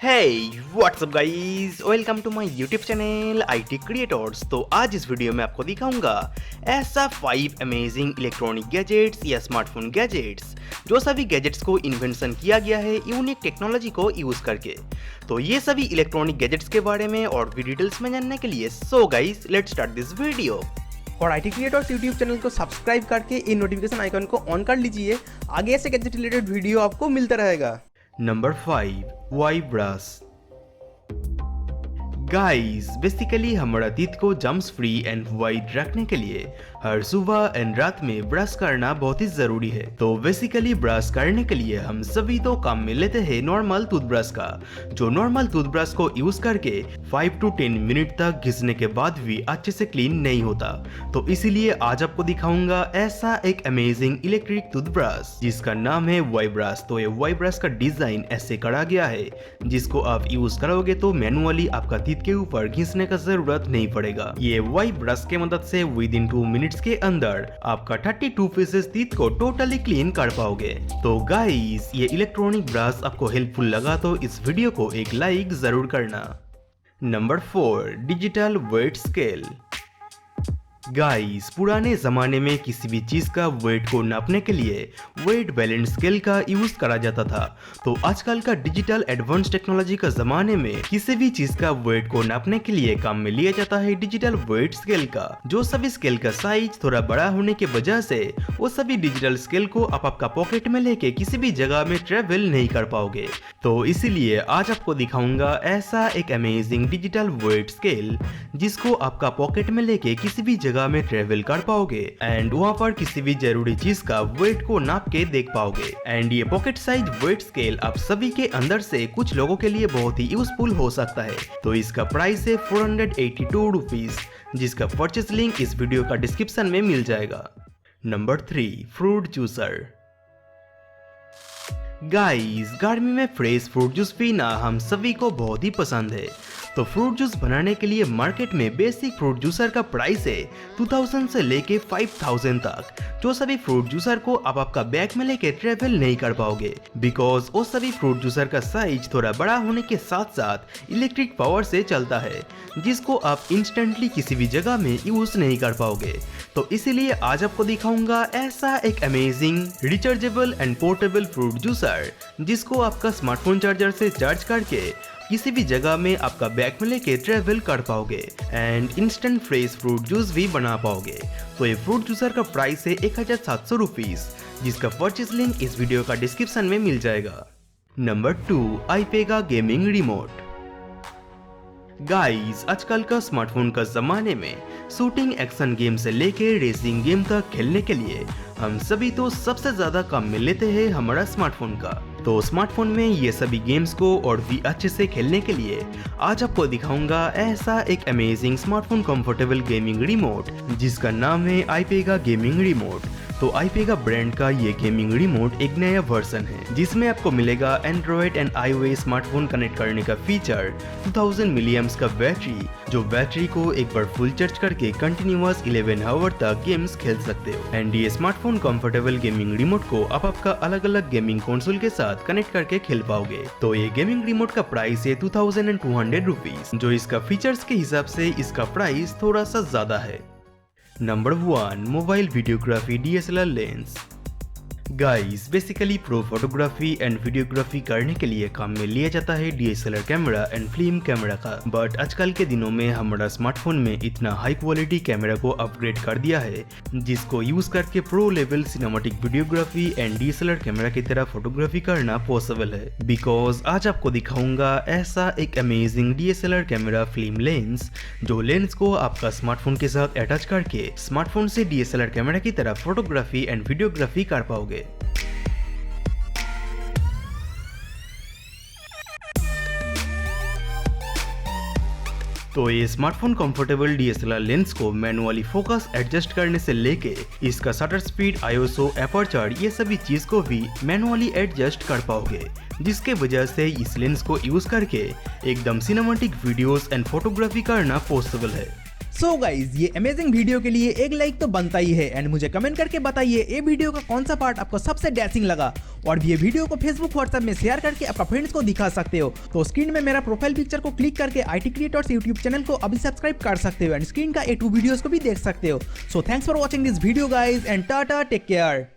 Hey, what's up guys? Welcome to my YouTube channel IT Creators। तो आज इस video में आपको दिखाऊंगा ऐसा 5 अमेजिंग इलेक्ट्रॉनिक गैजेट्स या स्मार्टफोन गैजेट्स जो सभी गैजेट्स को इन्वेंशन किया गया है यूनिक टेक्नोलॉजी को यूज करके। तो ये सभी इलेक्ट्रॉनिक गैजेट्स के बारे में और भी डिटेल्स में जानने के लिए so guys let's start this video. और IT क्रिएटर्स यूट्यूब चैनल को सब्सक्राइब करके इन नोटिफिकेशन आइकन को ऑन कर लीजिए, आगे से गैजेट रिलेटेड वीडियो आपको मिलता रहेगा। नंबर 5 वाई ब्रश। गाइस बेसिकली हमारा teeth को जम्स फ्री एंड वाइट रखने के लिए हर सुबह एंड रात में ब्रश करना बहुत ही जरूरी है। तो बेसिकली ब्रश करने के लिए हम सभी तो काम में लेते हैं नॉर्मल टूथब्रश का, जो नॉर्मल टूथब्रश को यूज करके 5 to 10 मिनट तक घिसने के बाद भी अच्छे से क्लीन नहीं होता। तो इसीलिए आज आपको दिखाऊंगा ऐसा एक अमेजिंग इलेक्ट्रिक टूथब्रश जिसका नाम है वाई ब्रश। तो ये वाई ब्रश का डिजाइन ऐसे करा गया है जिसको आप यूज करोगे तो मैनुअली आपका टीथ के ऊपर घिसने का जरूरत नहीं पड़ेगा। ये वाई ब्रश के मदद से विद इन 2 मिनट्स के अंदर आपका 32 पीसेस टीथ को टोटली क्लीन कर पाओगे। तो गाइस ये इलेक्ट्रॉनिक ब्रश आपको हेल्पफुल लगा तो इस वीडियो को एक लाइक जरूर करना। Number 4 digital weight scale. Guys पुराने जमाने में किसी भी चीज का वेट को नापने के लिए वेट बैलेंस स्केल का यूज करा जाता था। तो आजकल का डिजिटल एडवांस टेक्नोलॉजी का जमाने में किसी भी चीज का वेट को नापने के लिए काम में लिया जाता है डिजिटल वेट स्केल का, जो सभी स्केल का साइज थोड़ा बड़ा होने की वजह से वो सभी डिजिटल स्केल को आप आपका पॉकेट में लेके किसी भी जगह में ट्रेवल नहीं कर पाओगे। तो इसीलिए आज आपको दिखाऊंगा ऐसा एक अमेजिंग डिजिटल वेट स्केल जिसको आपका पॉकेट में लेके किसी भी जगह में ट्रेवल कर पाओगे एंड वहां पर किसी भी जरूरी चीज का वेट को नाप के देख पाओगे। एंड ये पॉकेट साइज वेट स्केल आप सभी के अंदर से कुछ लोगों के लिए बहुत ही यूजफुल हो सकता है। तो इसका प्राइस है 482 रुपीज, जिसका परचेस लिंक इस वीडियो का डिस्क्रिप्शन में मिल जाएगा। Number 3 fruit juicer. गाइस गर्मी में फ्रेश फ्रूट जूस पीना हम सभी को बहुत ही पसंद है। तो फ्रूट जूस बनाने के लिए मार्केट में बेसिक फ्रूट जूसर का प्राइस है 2000 से लेके 5000 तक, जो सभी फ्रूट जूसर को आप आपका बैग में लेके ट्रेवल नहीं कर पाओगे बिकॉज वो सभी फ्रूट जूसर का साइज थोड़ा बड़ा होने के साथ साथ इलेक्ट्रिक पावर से चलता है जिसको आप इंस्टेंटली किसी भी जगह में यूज नहीं कर पाओगे। तो इसीलिए आज आपको दिखाऊंगा ऐसा एक amazing rechargeable and portable fruit juicer जिसको आपका स्मार्टफोन चार्जर से चार्ज करके किसी भी जगह में आपका बैग में लेके ट्रेवल कर पाओगे and instant fresh fruit juice भी बना पाओगे। तो ये फ्रूट जूसर का प्राइस है 1700 रुपीज, जिसका परचेस लिंक इस वीडियो का डिस्क्रिप्शन में मिल जाएगा। Number 2 IPEGA gaming remote. Guys आजकल का स्मार्टफोन का जमाने में शूटिंग एक्शन गेम से लेके रेसिंग गेम तक खेलने के लिए हम सभी तो सबसे ज्यादा काम में लेते हैं हमारा स्मार्टफोन का। तो स्मार्टफोन में ये सभी गेम्स को और भी अच्छे से खेलने के लिए आज आपको दिखाऊंगा ऐसा एक amazing smartphone comfortable gaming remote जिसका नाम है IPEGA गेमिंग रिमोट। तो IPEGA ब्रांड का ये गेमिंग रिमोट एक नया वर्जन है जिसमें आपको मिलेगा Android and iOS smartphone connect करने का फीचर, 2000 मिलीएम्स का बैटरी, जो बैटरी को एक बार फुल चार्ज करके कंटिन्यूअस 11 आवर तक गेम्स खेल सकते हो। एंड ये स्मार्टफोन कंफर्टेबल गेमिंग रिमोट को आप आपका अलग अलग गेमिंग कंसोल के साथ कनेक्ट करके खेल पाओगे। तो ये गेमिंग रिमोट का प्राइस है 2200 रुपीज, जो इसका फीचर्स के हिसाब से इसका प्राइस थोड़ा सा ज्यादा है। Number 1 mobile videography DSLR lens. Guys basically pro photography and videography करने के लिए काम में लिया जाता है DSLR camera and film camera का, बट आजकल के दिनों में हमारा स्मार्टफोन में इतना हाई क्वालिटी कैमरा को अपग्रेड कर दिया है जिसको यूज करके pro level cinematic videography and DSLR camera की तरह फोटोग्राफी करना पॉसिबल है। बिकॉज आज आपको दिखाऊंगा ऐसा एक amazing DSLR camera film lens, जो लेंस को आपका स्मार्टफोन के साथ अटैच करके स्मार्टफोन से DSLR कैमरा की तरह फोटोग्राफी एंड वीडियोग्राफी कर पाओगे। तो ये स्मार्टफोन कंफर्टेबल DSLR लेंस को मैनुअली फोकस एडजस्ट करने से लेके इसका शटर स्पीड, ISO, एपर्चर ये सभी चीज को भी मैनुअली एडजस्ट कर पाओगे, जिसके वजह से इस लेंस को यूज करके एकदम सिनेमैटिक वीडियोस एंड फोटोग्राफी करना पॉसिबल है। सो गाइज ये अमेजिंग वीडियो के लिए एक लाइक तो बनता ही है एंड मुझे कमेंट करके बताइए ये वीडियो का कौन सा पार्ट आपको सबसे डैशिंग लगा और ये वीडियो को फेसबुक व्हाट्सएप में शेयर करके अपना फ्रेंड्स को दिखा सकते हो। तो स्क्रीन में मेरा प्रोफाइल पिक्चर को क्लिक करके IT क्रिएटर्स यूट्यूब चैनल को अभी सब्सक्राइब कर सकते हो एंड स्क्रीन का A2 वीडियोस को भी देख सकते हो। So thanks for watching this video guys and tata, take care.